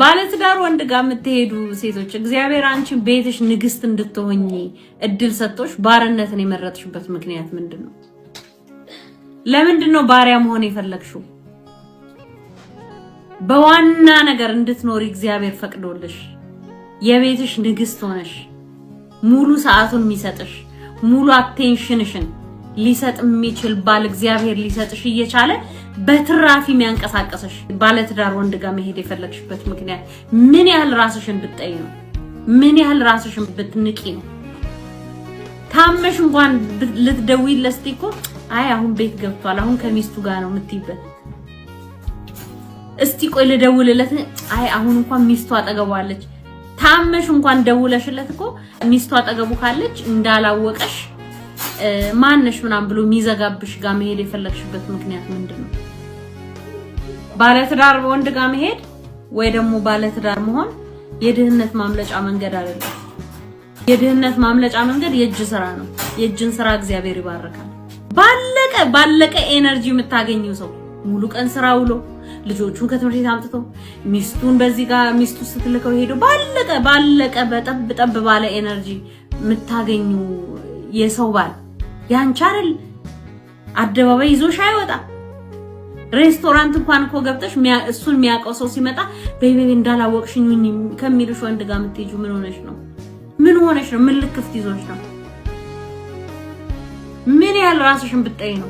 ባለትዳር ወንድ ጋር የምትሄዱ ሴቶች እግዚአብሔር አንቺን ቤትሽ ንግስት እንድትሆኚ እድል ሰጥቶሽ ባርነትን የመረጥሽበት ምክንያት ምንድነው? ለምንድነው ባሪያ መሆን የፈለግሽው? በዋና ነገር እንድትኖሪ እግዚአብሔር ፈቅዶልሽ የቤትሽ ንግስት ሆነሽ ሙሉ ሰዓቱን የሚሰጥሽ ሙሉ አቴንሽንሽን ሊሰጥ የሚችል ባል እግዚአብሔር ሊሰጥሽ እየቻለ በትራፊ የሚያንቀሳቀስሽ ባለትዳር ወንድ ጋር መሄድ የፈለግሽበት ምክንያት ምን ያህል ራስሽን ብትጠይ ነው? ምን ያህል ራስሽን ብትንቂ ነው? ታመሽ እንኳን ልትደውይለት እኮ አይ አሁን ቤት ገብቷል አሁን ከሚስቱ ጋር ነው የምትይበት። እስቲ ቆይ ልደውልለት አይ አሁን እንኳን ሚስቱ አጠገቧለች። ታመሽ እንኳን ደውለሽለት እኮ ሚስቱ አጠገቡ ካለች እንዳላወቀሽ ማንነሽ ምናምን ብሎ ሚዘጋብሽ ጋር መሄድ የፈለግሽበት ምክንያት ምንድነው? ባለትዳር ወንድ ጋር መሄድ ወይ ደግሞ ባለትዳር መሆን የድህነት ማምለጫ መንገድ አይደለም። የድህነት ማምለጫ መንገድ የእጅ ስራ ነው። የእጅን ስራ እግዚአብሔር ይባርካል። ባለቀ ኤነርጂ የምታገኙ ሰው ሙሉ ቀን ስራ ውሎ ልጆቹን ከትምህርት ቤት አምጥቶ ሚስቱን በዚህ ጋር ሚስቱ ስትልከው ሄዶ ባለቀ በጠብ ባለ ኤነርጂ የምታገኙ የሰው ባል ያንቺ አይደል? አደባባይ ይዞሽ አይወጣ። ሬስቶራንት እንኳን እኮ ገብተሽ እሱን የሚያውቀው ሰው ሲመጣ ቤቢ እንዳላወቅሽኝ ከሚልሽ ወንድ ጋር የምትሄጂው ምን ሆነሽ ነው? ምን ሆነሽ ነው? ምን ልክፍት ይዞሽ ነው? ምን ያህል ራስሽን ብትጠይ ነው?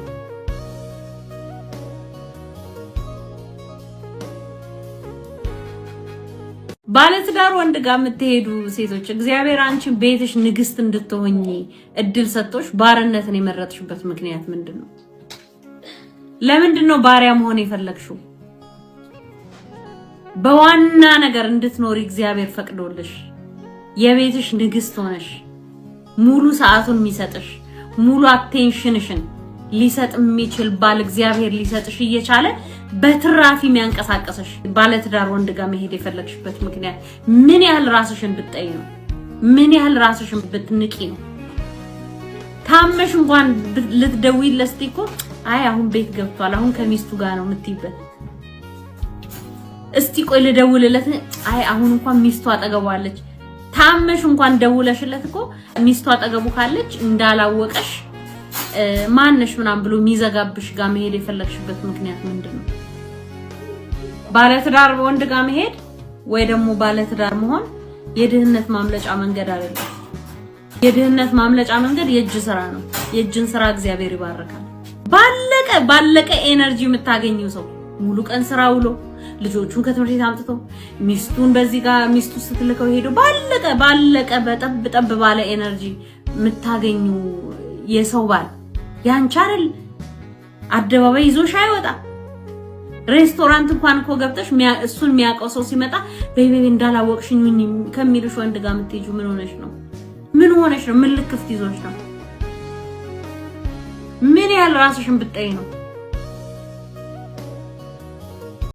ባለትዳር ወንድ ጋር የምትሄዱ ሴቶች እግዚአብሔር አንቺን ቤትሽ ንግስት እንድትሆኚ እድል ሰጥቶሽ ባርነትን የመረጥሽበት ምክንያት ምንድነው? ለምንድነው ባሪያ መሆን የፈለግሽው? በዋና ነገር እንድትኖሪ እግዚአብሔር ፈቅዶልሽ የቤትሽ ንግስት ሆነሽ ሙሉ ሰዓቱን የሚሰጥሽ ሙሉ አቴንሽንሽን ሊሰጥ የሚችል ባል እግዚአብሔር ሊሰጥሽ እየቻለ በትራፊ የሚያንቀሳቀስሽ ባለትዳር ወንድ ጋር መሄድ የፈለግሽበት ምክንያት ምን ያህል ራስሽን ብትጠይ ነው? ምን ያህል ራስሽን ብትንቂ ነው? ታመሽ እንኳን ልትደውይለት እኮ አይ አሁን ቤት ገብቷል አሁን ከሚስቱ ጋር ነው የምትይበት። እስቲ ቆይ ልደውልለት አይ አሁን እንኳን ሚስቱ አጠገቧለች። ታመሽ እንኳን ደውለሽለት እኮ ሚስቱ አጠገቡ ካለች እንዳላወቀሽ ማንነሽ ምናምን ብሎ ሚዘጋብሽ ጋር መሄድ የፈለግሽበት ምክንያት ምንድነው? ባለትዳር ወንድ ጋር መሄድ ወይ ደግሞ ባለትዳር መሆን የድህነት ማምለጫ መንገድ አይደለም። የድህነት ማምለጫ መንገድ የእጅ ስራ ነው። የእጅን ስራ እግዚአብሔር ይባርካል። ባለቀ ኤነርጂ የምታገኙ ሰው ሙሉ ቀን ስራ ውሎ ልጆቹን ከትምህርት ቤት አምጥቶ ሚስቱን በዚህ ጋር ሚስቱ ስትልከው ሄዶ ባለቀ በጠብ ባለ ኤነርጂ የምታገኙ የሰው ባል ያንቺ አይደል? አደባባይ ይዞሽ አይወጣ። ሬስቶራንት እንኳን እኮ ገብተሽ እሱን የሚያውቀው ሰው ሲመጣ ቤቢ እንዳላወቅሽኝ ከሚልሽ ወንድ ጋር የምትሄጂው ምን ሆነሽ ነው? ምን ሆነሽ ነው? ምን ልክፍት ይዞሽ ነው? ምን ያህል ራስሽን ብትጠይ ነው?